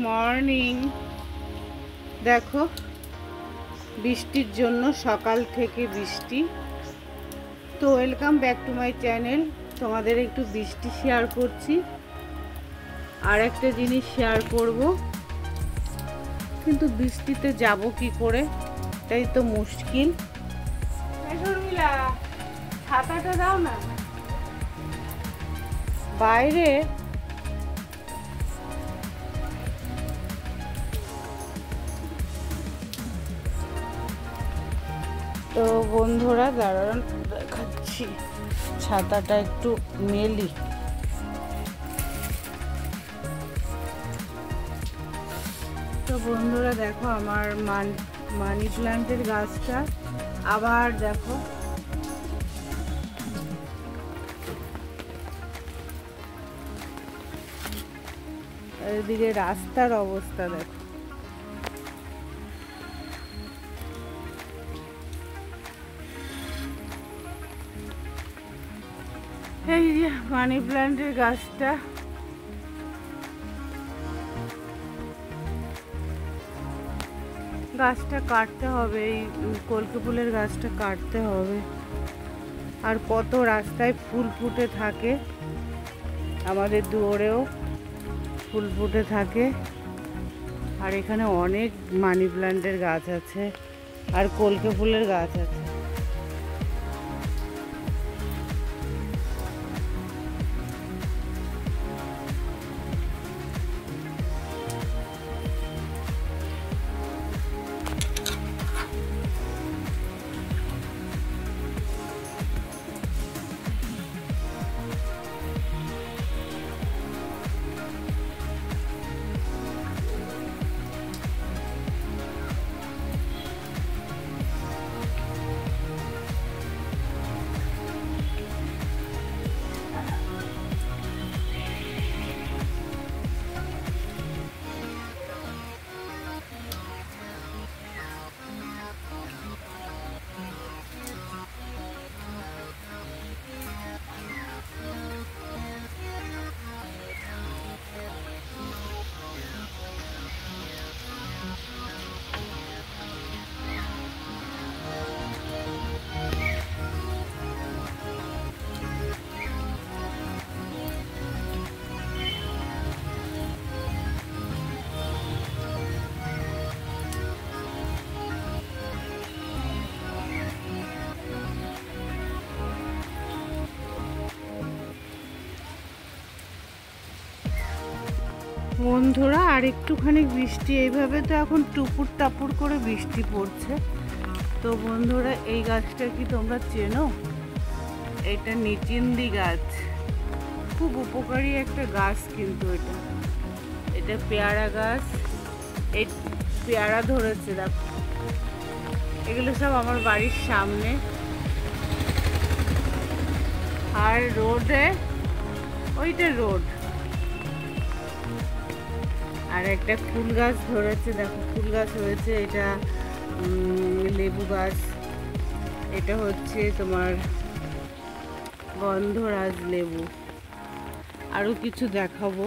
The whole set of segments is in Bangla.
মর্নিং। দেখো বৃষ্টির জন্য সকাল থেকে বৃষ্টি। তো welcome back to my channel. তোমাদের একটু বৃষ্টি শেয়ার করছি, আর একটা জিনিস শেয়ার করব, কিন্তু বৃষ্টিতে যাব কি করে, তাই তো মুশকিল। শর্মিলা, ছাতাটা দাও না। বাইরে তো বন্ধুরা দাঁড়ান দেখাচ্ছি, ছাতাটা একটু মেলি। তো বন্ধুরা দেখো আমার মানি প্ল্যান্টের গাছটা, আবার দেখো এদিকে রাস্তার অবস্থা দেখো। এই যে মানি প্ল্যান্টের গাছটা, গাছটা কাটতে হবে, এই কলকে ফুলের গাছটা কাটতে হবে। আর কত রাস্তায় ফুল ফুটে থাকে, আমাদের দুয়ারেও ফুল ফুটে থাকে। আর এখানে অনেক মানি প্ল্যান্টের গাছ আছে আর কলকে ফুলের গাছ আছে। বন্ধুরা আর একটুখানি বৃষ্টি, এইভাবে তো এখন টুপুর টাপুর করে বৃষ্টি পড়ছে। তো বন্ধুরা এই গাছটা কি তোমরা চেনো? এটা নিচিন্দি গাছ, খুব উপকারী একটা গাছ। কিন্তু এটা পেয়ারা গাছ, এই পেয়ারা ধরেছে দেখো। এগুলো সব আমার বাড়ির সামনে। আর রোডে, ওইটা রোড। আর একটা ফুল গাছ ধরেছে দেখো, ফুল গাছ হয়েছে। এটা লেবু গাছ, এটা হচ্ছে তোমার গন্ধরাজ লেবু। আরো কিছু দেখাবো।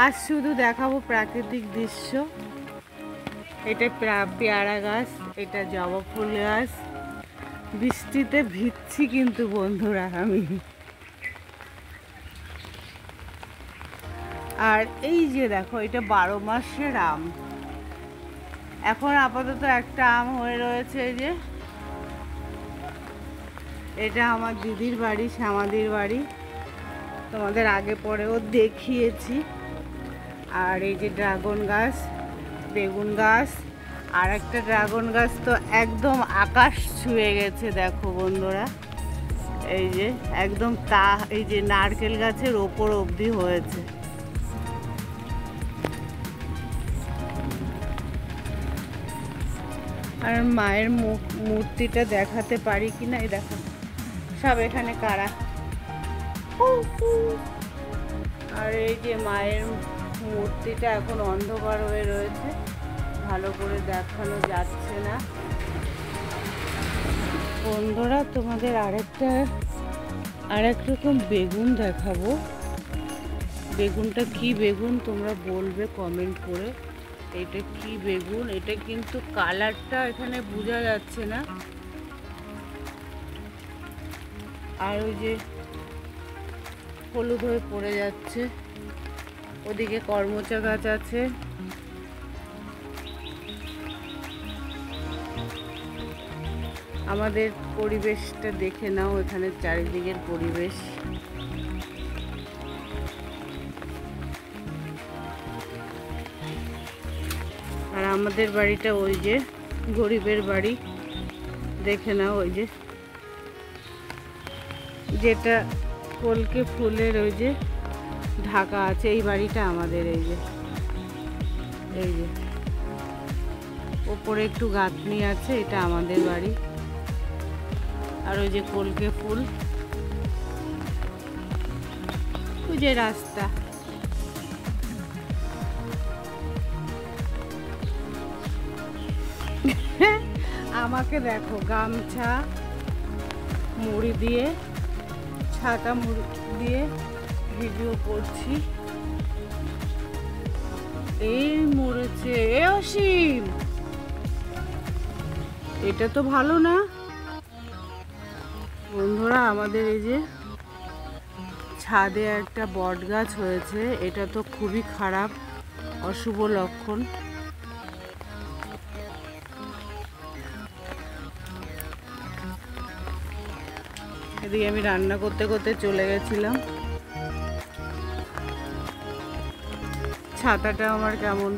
আজ শুধু দেখাবো প্রাকৃতিক দৃশ্য। এটা পেয়ারা গাছ, এটা জবা ফুল গাছ। বৃষ্টিতে ভিজছি কিন্তু বন্ধুরা আমি। আর এই যে দেখো, এটা 12 মাসের আম। এখন আপাতত একটা আম হয়ে রয়েছে। এই যে এটা আমার দিদির বাড়ি, শ্যামাদির বাড়ি, তোমাদের আগে পরেও দেখিয়েছি। আর এই যে ড্রাগন গাছ, বেগুন গাছ, আর একটা ড্রাগন গাছ তো একদম আকাশ ছুঁয়ে গেছে দেখো বন্ধুরা। এই যে একদম এই যে নারকেল গাছের ওপর অবধি হয়েছে। আর মায়ের মূর্তিটা দেখাতে পারি কিনা, এই দেখো সব এখানে কারা। আর এই যে মায়ের মূর্তিটা এখন অন্ধকার হয়ে রয়েছে, ভালো করে দেখানো যাচ্ছে না। বন্ধুরা তোমাদের আরেকটা আর এক রকম বেগুন দেখাবো। বেগুনটা কি বেগুন তোমরা বলবে কমেন্ট করে। এটা কি বেগুন, এটা কিন্তু কালারটা এখানে বোঝা যাচ্ছে না। আর ওই যে হলুদ হয়ে পড়ে যাচ্ছে। ওদিকে করমচা গাছ আছে। আমাদের পরিবেশটা দেখে নাও, এখানে চারিদিকের পরিবেশ। আর আমাদের বাড়িটা ওই যে গরিবের বাড়ি, দেখে নাও। ওই যে যেটা কলকে ফুলের ওই যে ঢাকা আছে, এই বাড়িটা আমাদের। এই যে ওপরে একটু গাঁথনি আছে, এটা আমাদের বাড়ি। আর ওই যে কলকে ফুল, ওই যে রাস্তা। আমাকে দেখো গামছা মুড়ি দিয়ে, ছাতা মুড়ি দিয়ে ভিডিও করছি। এই মরেছে এ অসীম, এটা তো ভালো না বন্ধুরা। আমাদের এই যে ছাদে একটা বট গাছ হয়েছে, এটা তো খুবই খারাপ, অশুভ লক্ষণ। এদিকে আমি রান্না করতে করতে চলে গেছিলাম। ছাতাটা আমার কেমন,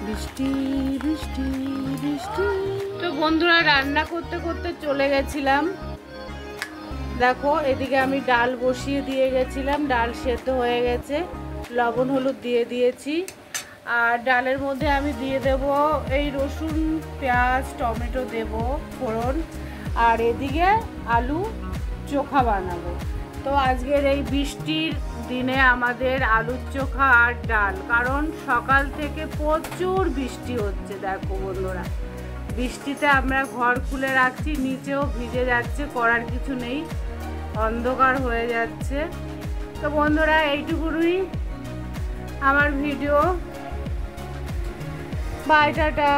বৃষ্টি বৃষ্টি বৃষ্টি। তো বন্ধুরা রান্না করতে করতে চলে গেছিলাম। দেখো এদিকে আমি ডাল বসিয়ে দিয়ে গেছিলাম, ডাল সেদ্ধ হয়ে গেছে, লবণ হলুদ দিয়ে দিয়েছি। আর ডালের মধ্যে আমি দিয়ে দেব এই রসুন পেঁয়াজ টমেটো দেব ফোড়ন। আর এদিকে আলু চোখা বানাবো। তো আজকের এই বৃষ্টির দিনে আমাদের আলুর চোখা আর ডাল, কারণ সকাল থেকে প্রচুর বৃষ্টি হচ্ছে। দেখো বন্ধুরা, বৃষ্টিতে আমরা ঘর খুলে রাখছি, নিচেও ভিজে যাচ্ছে, করার কিছু নেই, অন্ধকার হয়ে যাচ্ছে। তো বন্ধুরা এইটুকুই আমার ভিডিও। By, tata.